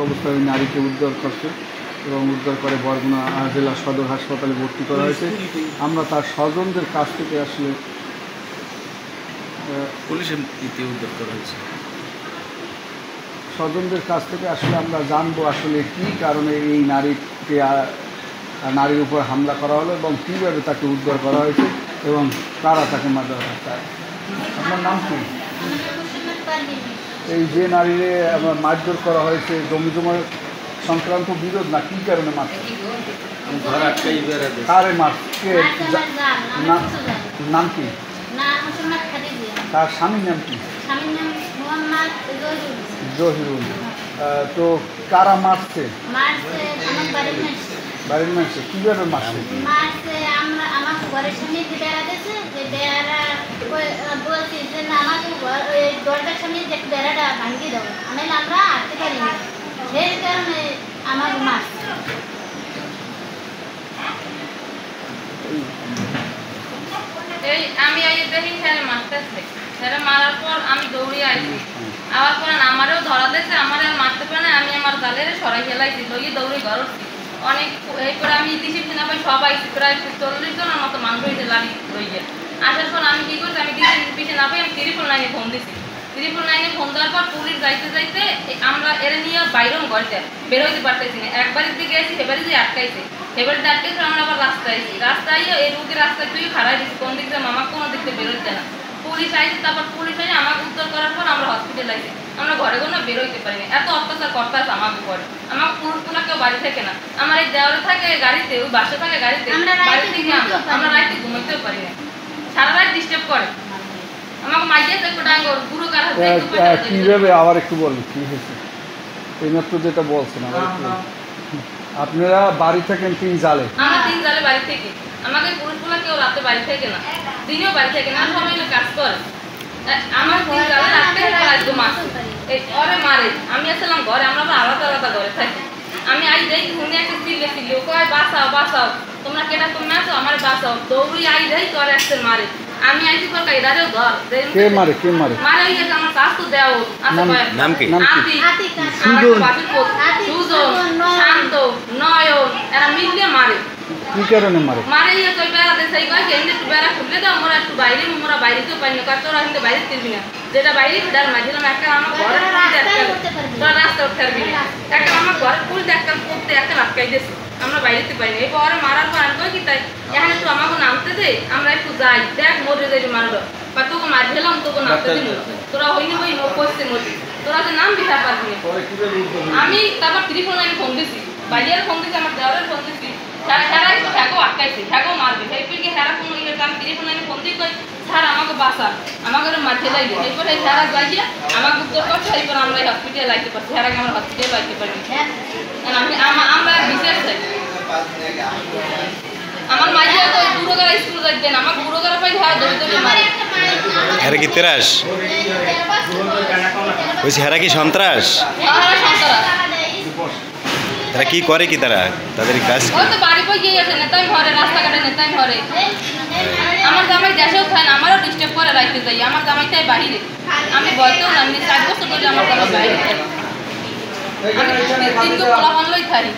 অবস্থায় ওই নারীকে উদ্ধার করছে এবং উদ্ধার করে বরগুনা জেলা সদর হাসপাতালে ভর্তি করা হয়েছে। আমরা তার স্বজনদের কাছ থেকে আসলে পুলিশের উদ্ধার করা হয়েছে, স্বজনদের কাছ থেকে আসলে আমরা জানবো আসলে কী কারণে এই নারীর উপর হামলা করা হলো এবং কীভাবে তাকে উদ্ধার করা হয়েছে এবং কারা তাকে মারধর করে। আপনার নাম কি? এই যে নারীরে মারধর করা হয়েছে জমি জমা সংক্রান্ত বিরোধ না কী কারণে মারছে? কারে মারছে? নাম কি? তার স্বামীর নাম কি? জহিরুল। তো কারা মারছে? বাড়ির মানুষে কীভাবে মারছে? আমার ঘরের সামনে যে বেড়া দিয়েছে, যে বেড়া বলছি যে না আমাকে দরজার সামনে যে বেড়াটা ভাঙিয়ে দেবো, আমি আমরা আটতে পারি না, সেই কারণে আমার মারছে। এই আমি আই দেখি ছেলে মারতেছে, ছেলে মারার পর আমি দৌড়ে আইছি, আবার পরে আমারও ধরা দিয়েছে, আমার আর মারতে পারে না, আমি আমার জালের সরাই ফেলাইছি, লইয়ে দৌড়ে ঘর উঠছি। অনেক এরপরে আমি ইতিসি না পাই সব আইছি, প্রায় 40 জনের মতো মানুষ হয়েছে লাড়ি লইয়ে। আসার পর আমি কী করছি, আমি পিছিয়ে না পাই আমি 399 ফোন দিছি। 399 ফোন দেওয়ার পর পুলিশ যাইতে যাইতে আমরা এরা নিয়ে বাইরেও ঘরটা বেরোইতে পারতেছি না। একবারের দিকে গেছি, সেবারে দিয়ে আটকাইছে, সেবারে আটকাইছে, আমরা আবার রাস্তায় আইছি, রাস্তায় এই রুগীর রাস্তায় তুই খাড়াই দিচ্ছি, কোন দিক দিয়ে মামা কোনো দিক দিয়ে বেরোচ্ছে না। পুলিশ আইছে, তারপর পুলিশ আইসে আমাকে উত্তর করার পর আমরা হসপিটাল আইছি। আমরা ঘরে কোনো বেরোইতে পারিনি, এত অত্যাচার করতে আছে আমাকে করে। আমার পুরুষগুলা কেউ বাড়ি থাকে না, আমার এই দেওয়ারে থাকে গাড়িতে, ওই বাসা থাকে গাড়িতে, বাড়ি থেকে আমরা রাইতে ঘুমাইতেও পারি না, সারা রাত ডিস্টার্ব করে আমাকে। মাইয়াতে একটু ডাঙ্গর গুরু কারা কীভাবে আবার একটু বলুন কী হয়েছে এইমাত্র যেটা বলছেন আবার একটু। আপনারা বাড়ি থাকেন 3 জালে? আমরা 3 জালে বাড়ি থেকে, আমাকে পুরুষগুলা কেউ রাতে বাড়ি থাকে না, দিনেও বাড়ি থাকে না, সবাই কাজ করে। আমার 3 জালে রাতে একদম আসে এই ওরে মারে। আমি আসলাম ঘরে, আমরা আলাদা আলাদা ঘরে থাকি। আমি আই যাই শুনে একটা চিল্লে ও কয় বাঁচাও বাঁচাও, তোমরা কেটা তুমি আসো আমার বাঁচাও, দৌড়ি আই যাই তোর আসতে মারে। আমি আইছি পর কাইদারে ঘর কে মারে? কে মারে? মারে ওই আমার শাশু দেও নাম কি? সুজন, শান্ত, নয়ন, এরা মিললে মারে। কি কারণে মারে? মারে ইয়ে কই বেড়া দেশাই কয় কেমনে একটু বেড়া খুললে দাও, আমরা একটু বাইরে, মোরা বাইরেতেও পাই না, কয় তোরা কিন্তু বাইরে তিরবি না, যেটা বাইরে সেটার মাঝিলাম একটা আমার ঘরে তোরা রাস্তা উঠতে পারবি না, একটা আমার ঘরে ফুল একটা করতে একটা আটকাই দিয়েছে, আমরা বাইরেতে পাই না। এরপরে মারার পর আমি কই কি তাই এখানে একটু আমাকে নামতে দে, আমরা একটু যাই, দেখ মরে যাই মারলো বা তোকে মার দিলাম, তোকে নামতে দিল, তোরা হইনি হই করছে মরি, তোরা তো নাম দিতে পারবি না। আমি তারপর 349 ফোন দিছি, বাইরের ফোন দিছি, আমার দেওয়ারের ফোন দিছি, হেরা একটু হ্যাগো আটকাইছে, হ্যাগো মারবে, সেইপিকে হেরা কোনো ইয়ে আমি 349 ফোন দিই কই স্যার আমাকে বাঁচা, আমাকে মারতে লাগবে। এরপরে হেরা যাইয়া আমাকে উত্তর করছে, এরপর আমরা হসপিটালে যাইতে পারছি, হেরাকে আমরা হসপিটালে যাইতে পারি। আমরা বিশেষ চাই আমার মাইয়া তো বুড়োগারা স্কুল যাইতেন, আমার বুড়োগারা পাই হেরা ধরে ধরে মারে। হেরা কি তেরাস? বলছি হেরা কি সন্ত্রাস? তারা কি করে কি তারা তাদের কাজ? ওই তো বাড়ি পই গিয়ে আছে, নেতাই ঘরে রাস্তাঘাটে নেতাই ঘরে। আমার জামাই দেশেও খায় না, আমারও ডিস্টার্ব করে রাখতে যাই, আমার জামাই তাই বাহিরে, আমি বলতেও না, আমি 4 বছর ধরে আমার জামাই বাইরে থাকে, আমি 3 পোলা হনলই থাকি।